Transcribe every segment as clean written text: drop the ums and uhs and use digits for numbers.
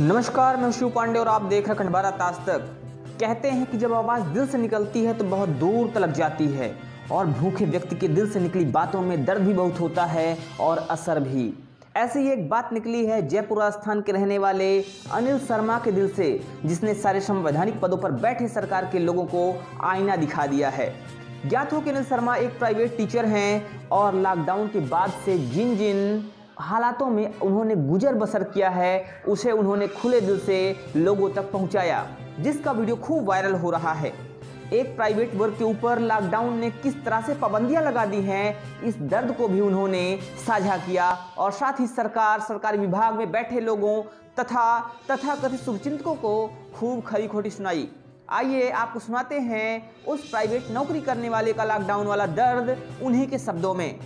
नमस्कार, मैं शिव पांडे और आप देख रहे हैं अखंड भारत आज तक। कहते हैं कि जब आवाज़ दिल से निकलती है तो बहुत दूर तक जाती है और भूखे व्यक्ति के दिल से निकली बातों में दर्द भी बहुत होता है और असर भी। ऐसी ही एक बात निकली है जयपुर राजस्थान के रहने वाले अनिल शर्मा के दिल से, जिसने सारे संवैधानिक पदों पर बैठे सरकार के लोगों को आईना दिखा दिया है। ज्ञात हो कि अनिल शर्मा एक प्राइवेट टीचर हैं और लॉकडाउन के बाद से जिन जिन हालातों में उन्होंने गुजर बसर किया है उसे उन्होंने खुले दिल से लोगों तक पहुंचाया, जिसका वीडियो खूब वायरल हो रहा है। एक प्राइवेट वर्क के ऊपर लॉकडाउन ने किस तरह से पाबंदियां लगा दी हैं, इस दर्द को भी उन्होंने साझा किया और साथ ही सरकारी विभाग में बैठे लोगों तथा तथाकथित शुभचिंतकों को खूब खरी खोटी सुनाई। आइए आपको सुनाते हैं उस प्राइवेट नौकरी करने वाले का लॉकडाउन वाला दर्द उन्हीं के शब्दों में।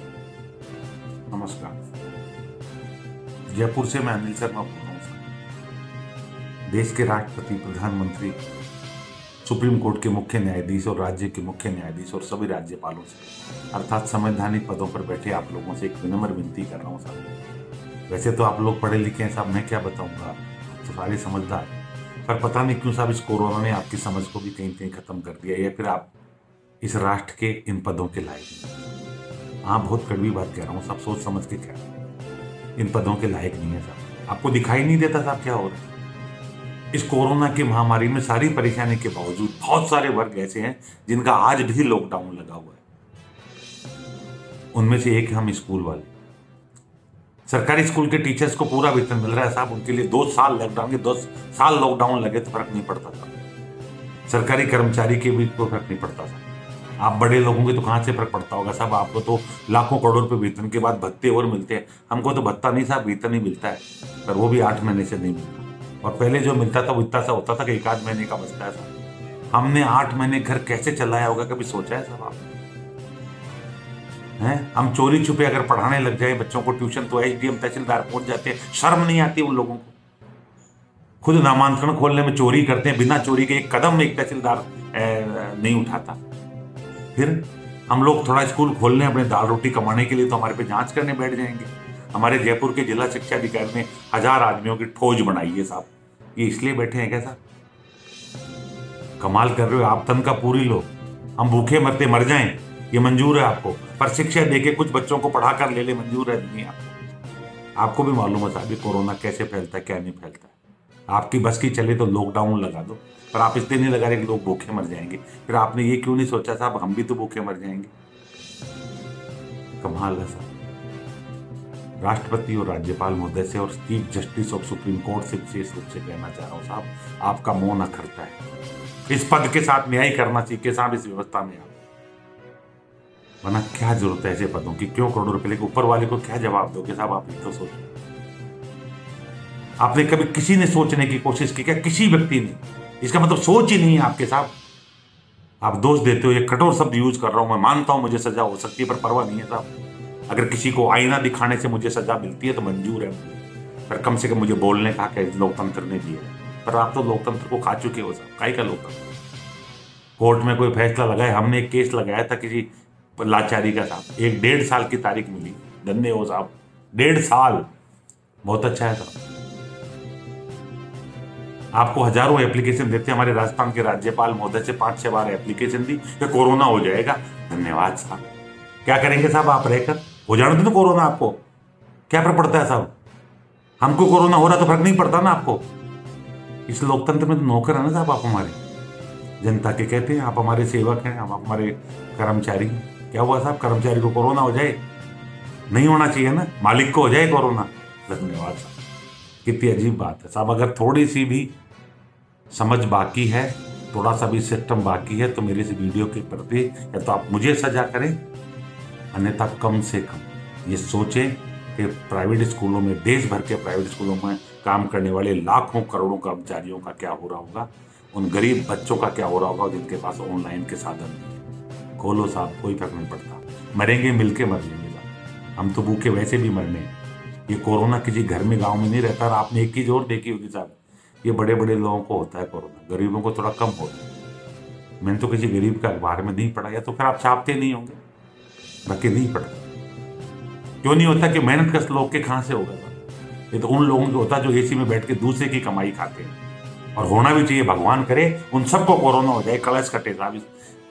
नमस्कार, जयपुर से मैं अनिल शर्मा बोल रहा हूँ। देश के राष्ट्रपति, प्रधानमंत्री, सुप्रीम कोर्ट के मुख्य न्यायाधीश और राज्य के मुख्य न्यायाधीश और सभी राज्यपालों से अर्थात संवैधानिक पदों पर बैठे आप लोगों से एक विनम्र विनती कर रहा हूँ साहब। वैसे तो आप लोग पढ़े लिखे हैं साहब, मैं क्या बताऊँगा, तो सारे समझदार, पर पता नहीं क्यों साहब इस कोरोना ने आपकी समझ को भी कहीं कहीं खत्म कर दिया, या फिर आप इस राष्ट्र के इन पदों के लायक नहीं। हाँ, बहुत कड़वी बात कह रहा हूँ साहब, सोच समझ के क्या इन पदों के लायक नहीं है साहब। आपको दिखाई नहीं देता साहब क्या हो रहा है? इस कोरोना की महामारी में सारी परेशानी के बावजूद बहुत सारे वर्ग ऐसे हैं जिनका आज भी लॉकडाउन लगा हुआ है। उनमें से एक हम स्कूल वाले, सरकारी स्कूल के टीचर्स को पूरा वेतन मिल रहा है साहब। उनके लिए 2 साल लॉकडाउन के 2 साल लॉकडाउन लगे तो फर्क नहीं पड़ता था। सरकारी कर्मचारी के भी कोई फर्क नहीं पड़ता था। आप बड़े लोगों के तो कहाँ से फर्क पड़ता होगा साहब? आपको तो लाखों करोड़ रुपए वेतन के बाद भत्ते और मिलते हैं, हमको तो भत्ता नहीं साहब, वेतन ही मिलता है, पर वो भी 8 महीने से नहीं मिलता। और पहले जो मिलता था वो इतना सा होता था कि 1 आध महीने का बचता है साहब। हमने 8 महीने घर कैसे चलाया होगा, कभी सोचा है साहब आप? हैं, हम चोरी छुपे अगर पढ़ाने लग जाए बच्चों को ट्यूशन तो एसडीएम तहसीलदार पहुंच जाते हैं। शर्म नहीं आती उन लोगों को? खुद नामांकन खोलने में चोरी करते हैं, बिना चोरी के एक कदम एक तहसीलदार नहीं उठाता। फिर हम लोग थोड़ा स्कूल खोलने अपने दाल रोटी कमाने के लिए तो हमारे पे जांच करने बैठ जाएंगे। हमारे जयपुर के जिला शिक्षा अधिकारी ने 1000 आदमियों की फौज बनाई है साहब। ये इसलिए बैठे हैं क्या साहब? कमाल कर रहे हो आप, तनख्वाह पूरी लो, हम भूखे मरते मर जाएं, ये मंजूर है आपको, पर शिक्षा देके कुछ बच्चों को पढ़ा कर ले मंजूर है नहीं आपको? आपको भी मालूम है साहब ये कोरोना कैसे फैलता है क्या नहीं फैलता है। आपकी बस की चले तो लॉकडाउन लगा दो, पर आप इसलिए नहीं लगा रहे कि लोग भूखे मर जाएंगे। फिर आपने ये क्यों नहीं सोचा साहब हम भी तो भूखे मर जाएंगे? कमाल है साहब। राष्ट्रपति और राज्यपाल महोदय से और chief justice of supreme court से विशेष रूप से कहना चाह रहा हूँ साहब, आपका मौन अखरता है। इस पद के साथ न्याय करना सीखे साहब इस व्यवस्था में आप, वरना क्या जरूरत है ऐसे पदों की? क्यों करोड़ों रुपए लेके ऊपर वाले को क्या जवाब दोगे साहब? आप तो सोचो, आपने कभी किसी ने सोचने की कोशिश की क्या? किसी व्यक्ति ने? इसका मतलब सोच ही नहीं है आपके साहब। आप दोष देते हो, ये कठोर शब्द यूज कर रहा हूं, मैं मानता हूं मुझे सजा हो सकती है, पर परवाह नहीं है साहब। अगर किसी को आईना दिखाने से मुझे सजा मिलती है तो मंजूर है, पर कम से कम मुझे बोलने का हक लोकतंत्र ने दिया है। पर आप तो लोकतंत्र को खा चुके हो साहब। काय का लोकतंत्र? कोर्ट में कोई फैसला लगाए, हमने एक केस लगाया था किसी लाचारी का साहब, 1-1.5 साल की तारीख मिली, धन्य हो साहब, 1.5 साल, बहुत अच्छा है साहब। आपको हजारों एप्लीकेशन देते हमारे राजस्थान के राज्यपाल महोदय से 5-6 बार एप्लीकेशन दी कि कोरोना हो जाएगा। धन्यवाद साहब। क्या करेंगे साहब आप रहकर? हो जाने दो कोरोना, आपको क्या फर्क पड़ता है साहब? हमको कोरोना हो रहा तो फर्क नहीं पड़ता ना आपको? इस लोकतंत्र में तो नौकर है ना साहब आप हमारे, जनता के कहते हैं, आप हमारे सेवक हैं, हम हमारे कर्मचारी। क्या हुआ साहब, कर्मचारी को कोरोना हो जाए? नहीं होना चाहिए ना, मालिक को हो जाए कोरोना। धन्यवाद साहब। कितनी अजीब बात है साहब। अगर थोड़ी सी भी समझ बाकी है, थोड़ा सा भी सिस्टम बाकी है तो मेरे इस वीडियो के प्रति या तो आप मुझे सजा करें, अन्यथा कम से कम ये सोचें कि प्राइवेट स्कूलों में, देश भर के प्राइवेट स्कूलों में काम करने वाले लाखों करोड़ों कर्मचारियों का क्या हो रहा होगा, उन गरीब बच्चों का क्या हो रहा होगा जिनके पास ऑनलाइन के साधन नहीं। खोलो साहब, कोई फर्क नहीं पड़ता, मरेंगे मिलके मर लेंगे साहब, हम तो भूखे वैसे भी मरने हैं। ये कोरोना किसी घर में गांव में नहीं रहता। और आपने एक चीज और देखी होगी साहब, ये बड़े बड़े लोगों को होता है कोरोना, गरीबों को थोड़ा कम होता है। मैंने तो किसी गरीब का अखबार में नहीं पढ़ा, या तो फिर आप छापते नहीं होंगे, बाकी नहीं पढ़ा। क्यों नहीं होता कि मेहनत कश लोग के कहां से होगा? ये तो उन लोगों को होता जो एसी में बैठ के दूसरे की कमाई खाते हैं। और होना भी चाहिए, भगवान करे उन सबको कोरोना हो जाए, कलश कटे साहब इस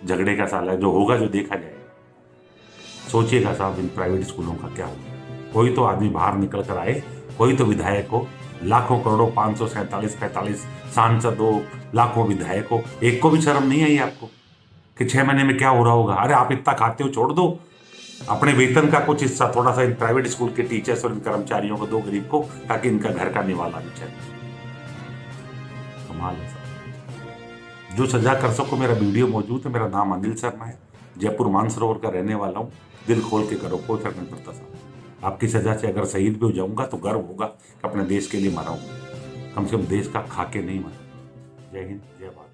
झगड़े का साल है, जो होगा जो देखा जाएगा। सोचिएगा साहब इन प्राइवेट स्कूलों का क्या होगा। कोई तो आदमी बाहर निकल कर आए, कोई तो विधायक हो, लाखों करोड़ों 547 45 सांसद हो, लाखों विधायक हो, एक को भी शर्म नहीं आई आपको कि 6 महीने में क्या हो रहा होगा? अरे आप इतना खाते हो, छोड़ दो अपने वेतन का कुछ हिस्सा थोड़ा सा इन प्राइवेट स्कूल के टीचर्स और इन कर्मचारियों को दो, गरीब को, ताकि इनका घर का निवाला भी चले। कमाल है साहब। जो सजा कर सको, मेरा वीडियो मौजूद है। मेरा नाम अनिल शर्मा है, जयपुर मानसरोवर का रहने वाला हूँ। दिल खोल के करो, कोई फर्क नहीं पड़ता साहब। आपकी सजा से अगर शहीद भी हो जाऊंगा तो गर्व होगा कि अपने देश के लिए मरा हूँ, कम से कम देश का खा के नहीं मरा। जय हिंद, जय भारत।